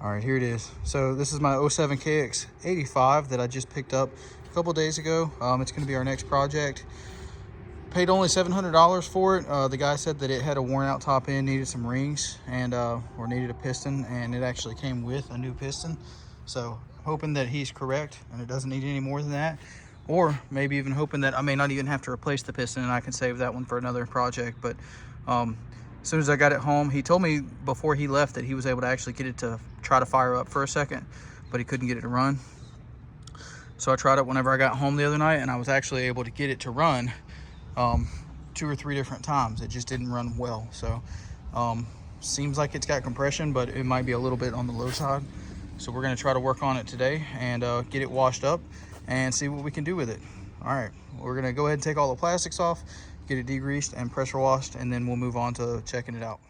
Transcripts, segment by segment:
All right, here it is. So this is my 07 KX-85 that I just picked up a couple days ago. It's going to be our next project. Paid only $700 for it. The guy said that it had a worn out top end, needed some rings, and or needed a piston, and it actually came with a new piston. So I'm hoping that he's correct and it doesn't need any more than that, or maybe even hoping that I may not even have to replace the piston and I can save that one for another project. But as soon as I got it home, he told me before he left that he was able to actually get it to try to fire up for a second, but he couldn't get it to run. So I tried it whenever I got home the other night, and I was actually able to get it to run 2 or 3 different times. It just didn't run well. So seems like it's got compression, but it might be a little bit on the low side. So we're going to try to work on it today and get it washed up and see what we can do with it. All right, we're going to go ahead and take all the plastics off, get it degreased and pressure washed, and then we'll move on to checking it out.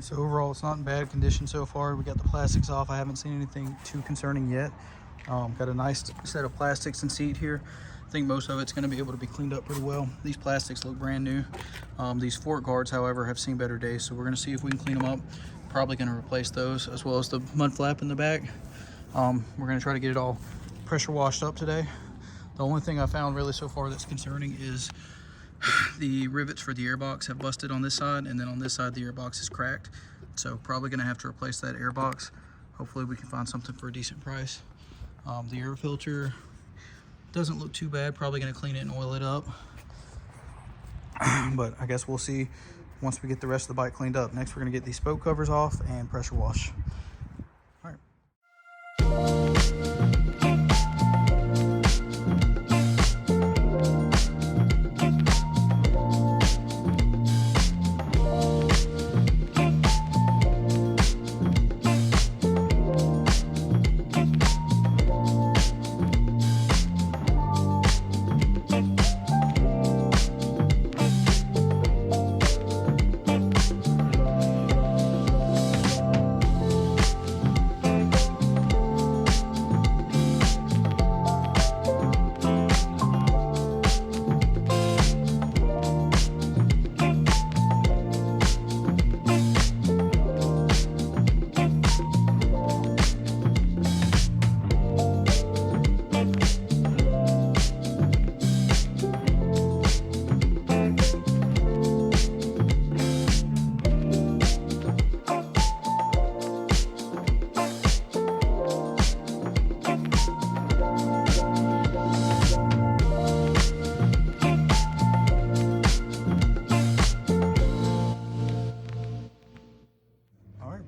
So overall, it's not in bad condition so far. We got the plastics off. I haven't seen anything too concerning yet. Got a nice set of plastics and seat here. I think most of it's going to be able to be cleaned up pretty well. These plastics look brand new. These fork guards, however, have seen better days, so we're going to see if we can clean them up. Probably going to replace those, as well as the mud flap in the back. We're going to try to get it all pressure washed up today. The only thing I found really so far that's concerning is the rivets for the airbox have busted on this side, and then on this side the airbox is cracked. So probably going to have to replace that airbox. Hopefully we can find something for a decent price. The air filter doesn't look too bad. Probably going to clean it and oil it up. But I guess we'll see once we get the rest of the bike cleaned up. Next we're going to get these spoke covers off and pressure wash. All right.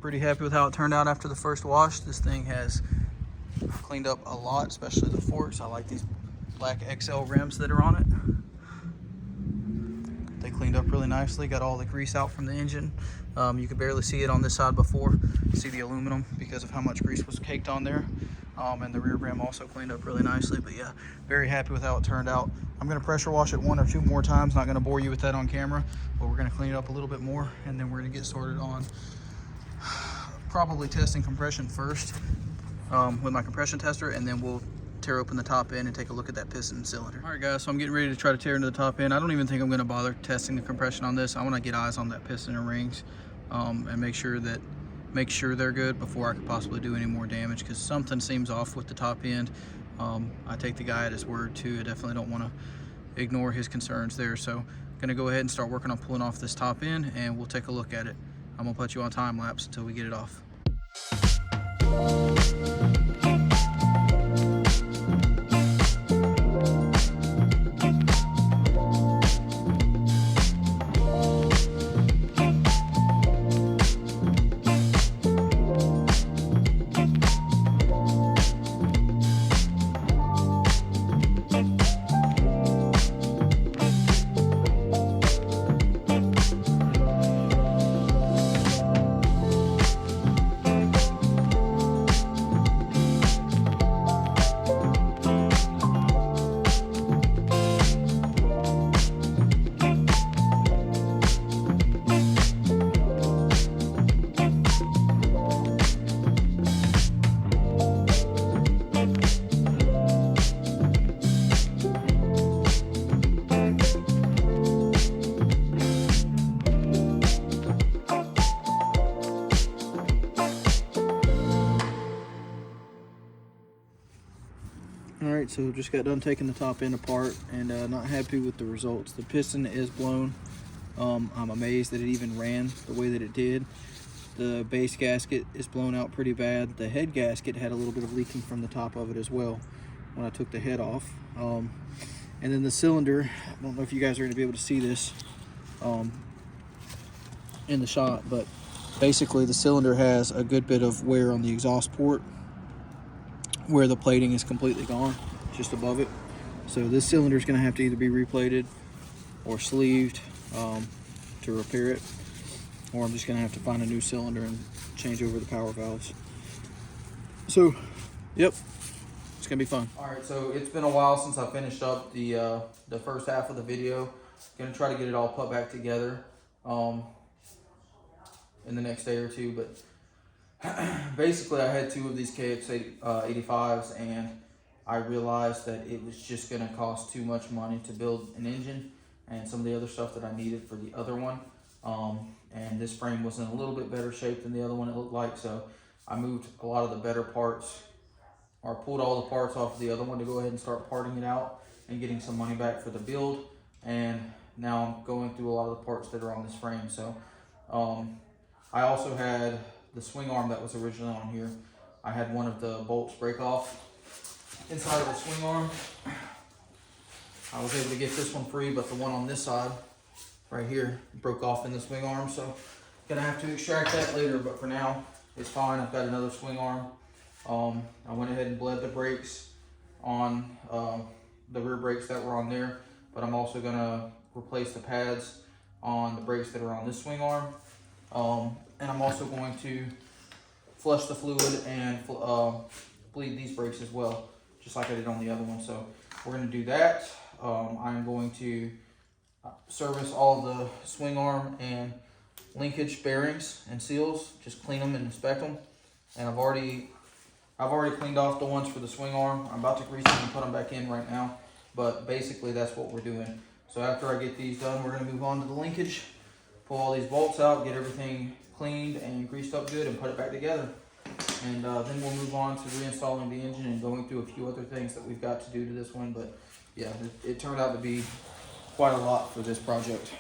Pretty happy with how it turned out after the first wash. This thing has cleaned up a lot, especially the forks. I like these black XL rims that are on it. They cleaned up really nicely, got all the grease out from the engine. You could barely see it on this side before. You see the aluminum because of how much grease was caked on there. And the rear rim also cleaned up really nicely. But yeah, very happy with how it turned out. I'm going to pressure wash it 1 or 2 more times. Not going to bore you with that on camera, but we're going to clean it up a little bit more, and then we're going to get started on probably testing compression first with my compression tester, and then we'll tear open the top end and take a look at that piston cylinder. All right guys, so I'm getting ready to try to tear into the top end. I don't even think I'm going to bother testing the compression on this. I want to get eyes on that piston and rings and make sure they're good before I could possibly do any more damage, because something seems off with the top end. I take the guy at his word too. I definitely don't want to ignore his concerns there. So I'm going to go ahead and start working on pulling off this top end, and we'll take a look at it. I'm going to put you on time lapse until we get it off. Alright, so just got done taking the top end apart, and not happy with the results. The piston is blown. I'm amazed that it even ran the way that it did. The base gasket is blown out pretty bad. The head gasket had a little bit of leaking from the top of it as well when I took the head off. And then the cylinder, I don't know if you guys are going to be able to see this in the shot, but basically the cylinder has a good bit of wear on the exhaust port where the plating is completely gone, just above it. So this cylinder is going to have to either be replated or sleeved to repair it, or I'm just going to have to find a new cylinder and change over the power valves. So, yep, it's going to be fun. All right, so it's been a while since I finished up the first half of the video. Going to try to get it all put back together in the next day or two, but basically I had 2 of these KX-85s, and I realized that it was just going to cost too much money to build an engine and some of the other stuff that I needed for the other one. And this frame was in a little bit better shape than the other one, it looked like, so I moved a lot of the better parts, or pulled all the parts off of the other one to go ahead and start parting it out and getting some money back for the build. And now I'm going through a lot of the parts that are on this frame. So I also had the swing arm that was originally on here. I had one of the bolts break off inside of the swing arm. I was able to get this one free, but the one on this side right here broke off in the swing arm, so gonna have to extract that later, but for now it's fine. I've got another swing arm. I went ahead and bled the brakes on the rear brakes that were on there, but I'm also gonna replace the pads on the brakes that are on this swing arm. And I'm also going to flush the fluid and bleed these brakes as well, just like I did on the other one. So we're going to do that. I'm going to service all the swing arm and linkage bearings and seals, just clean them and inspect them. And I've already cleaned off the ones for the swing arm. I'm about to grease them and put them back in right now, but basically that's what we're doing. So after I get these done, we're going to move on to the linkage, pull all these bolts out, get everything cleaned and greased up good, and put it back together. And then we'll move on to reinstalling the engine and going through a few other things that we've got to do to this one. But yeah, it turned out to be quite a lot for this project.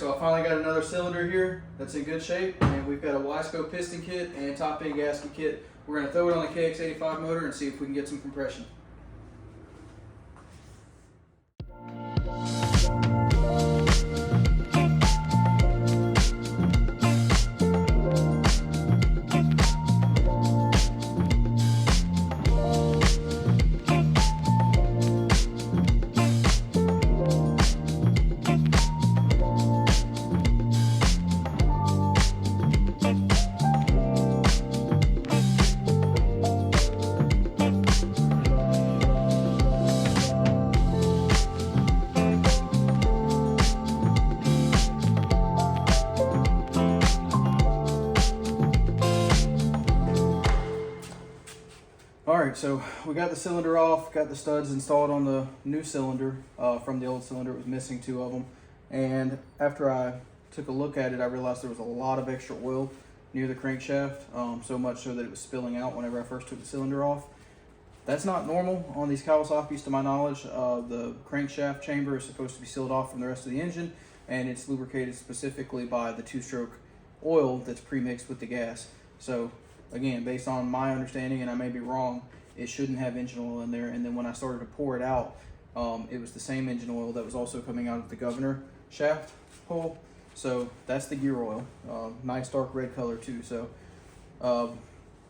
so I finally got another cylinder here that's in good shape, and we've got a Wiseco piston kit and top end gasket kit. We're going to throw it on the KX-85 motor and see if we can get some compression. Alright, so we got the cylinder off, got the studs installed on the new cylinder from the old cylinder. It was missing 2 of them. And after I took a look at it, I realized there was a lot of extra oil near the crankshaft, so much so that it was spilling out whenever I first took the cylinder off. That's not normal on these Kawasaki's to my knowledge. The crankshaft chamber is supposed to be sealed off from the rest of the engine, and it's lubricated specifically by the 2-stroke oil that's pre-mixed with the gas. So again, based on my understanding, and I may be wrong, it shouldn't have engine oil in there. And then when I started to pour it out, it was the same engine oil that was also coming out of the governor shaft hole. So that's the gear oil. Nice dark red color too. So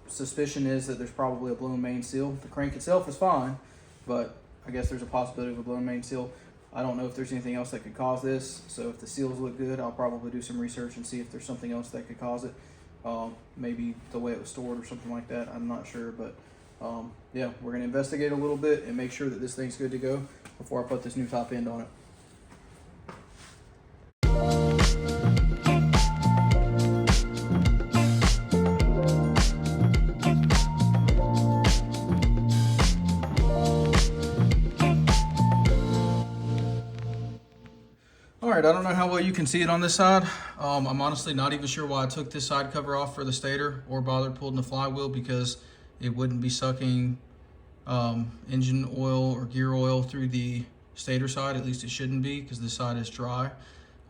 suspicion is that there's probably a blown main seal. The crank itself is fine, but I guess there's a possibility of a blown main seal. I don't know if there's anything else that could cause this. So if the seals look good, I'll probably do some research and see if there's something else that could cause it. Maybe the way it was stored or something like that. I'm not sure, but yeah, we're gonna investigate a little bit and make sure that this thing's good to go before I put this new top end on it. Alright, I don't know how well you can see it on this side. I'm honestly not even sure why I took this side cover off for the stator or bothered pulling the flywheel, because it wouldn't be sucking engine oil or gear oil through the stator side. At least it shouldn't be, because this side is dry.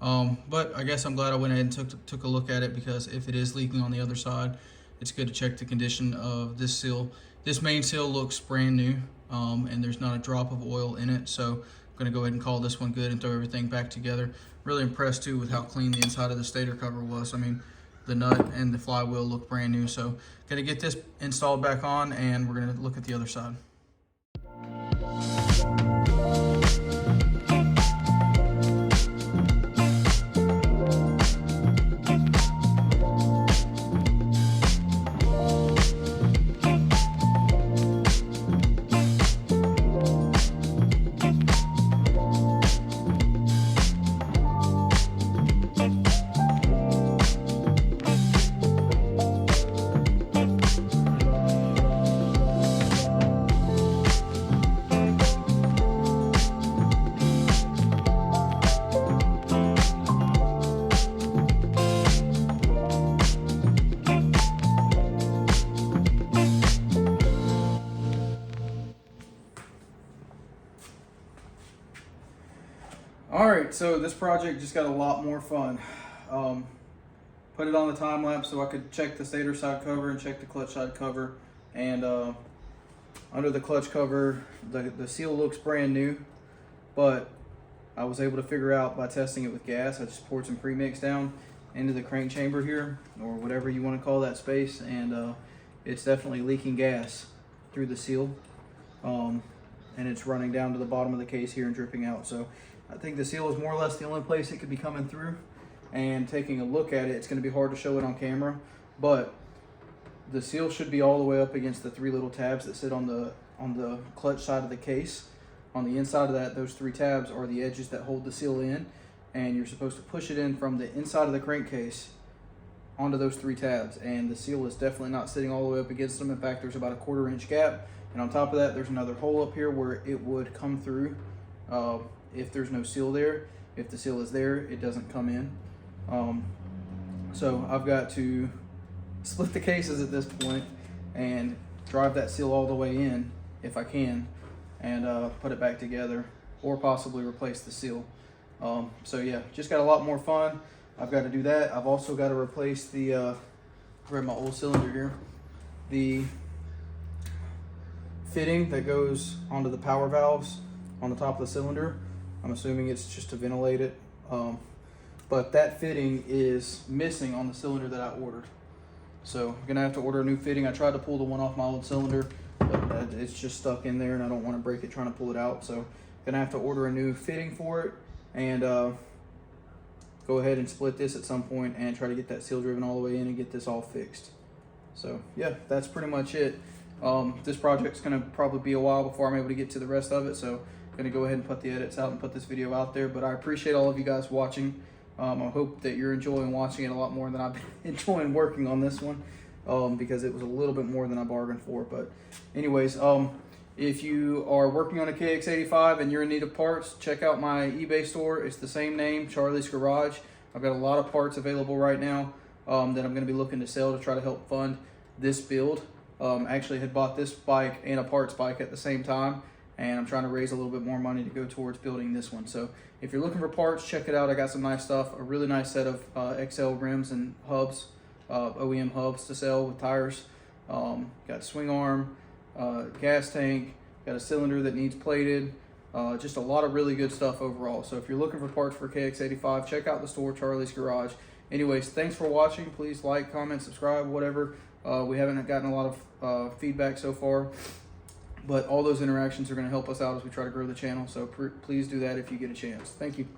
But I guess I'm glad I went ahead and took a look at it, because if it is leaking on the other side, it's good to check the condition of this seal. This main seal looks brand new, and there's not a drop of oil in it. So gonna go ahead and call this one good and throw everything back together. Really impressed too with how clean the inside of the stator cover was. I mean, the nut and the flywheel look brand new. So gonna get this installed back on, and we're gonna look at the other side. Alright, so this project just got a lot more fun. Put it on the time lapse so I could check the stator side cover and check the clutch side cover. And under the clutch cover, the seal looks brand new, but I was able to figure out by testing it with gas. I just poured some premix down into the crank chamber here, or whatever you want to call that space, and it's definitely leaking gas through the seal. And it's running down to the bottom of the case here and dripping out. So I think the seal is more or less the only place it could be coming through. And taking a look at it, it's going to be hard to show it on camera, but the seal should be all the way up against the 3 little tabs that sit on the clutch side of the case. On the inside of that, those 3 tabs are the edges that hold the seal in, and you're supposed to push it in from the inside of the crankcase onto those 3 tabs, and the seal is definitely not sitting all the way up against them. In fact, there's about a 1/4 inch gap, and on top of that, there's another hole up here where it would come through if there's no seal there. If the seal is there, it doesn't come in. So I've got to split the cases at this point and drive that seal all the way in if I can, and put it back together, or possibly replace the seal. So yeah, just got a lot more fun. I've got to do that. I've also got to replace the, grab my old cylinder here, the fitting that goes onto the power valves on the top of the cylinder. I'm assuming it's just to ventilate it. But that fitting is missing on the cylinder that I ordered. So I'm gonna have to order a new fitting. I tried to pull the one off my old cylinder, but it's just stuck in there and I don't want to break it trying to pull it out. So gonna have to order a new fitting for it and go ahead and split this at some point and try to get that seal driven all the way in and get this all fixed. So yeah, that's pretty much it. This project's gonna probably be a while before I'm able to get to the rest of it. So I'm gonna go ahead and put the edits out and put this video out there, but I appreciate all of you guys watching. I hope that you're enjoying watching it a lot more than I've been enjoying working on this one, because it was a little bit more than I bargained for. But anyways, if you are working on a KX-85 and you're in need of parts, check out my eBay store. It's the same name, Charlie's Garage. I've got a lot of parts available right now that I'm going to be looking to sell to try to help fund this build. Actually had bought this bike and a parts bike at the same time, and I'm trying to raise a little bit more money to go towards building this one. So if you're looking for parts, check it out. I got some nice stuff, a really nice set of XL rims and hubs, OEM hubs to sell with tires. Got swing arm, gas tank, got a cylinder that needs plated, just a lot of really good stuff overall. So if you're looking for parts for KX-85, check out the store, Charlie's Garage. Anyways, thanks for watching. Please like, comment, subscribe, whatever. We haven't gotten a lot of feedback so far, but all those interactions are going to help us out as we try to grow the channel. So please do that if you get a chance. Thank you.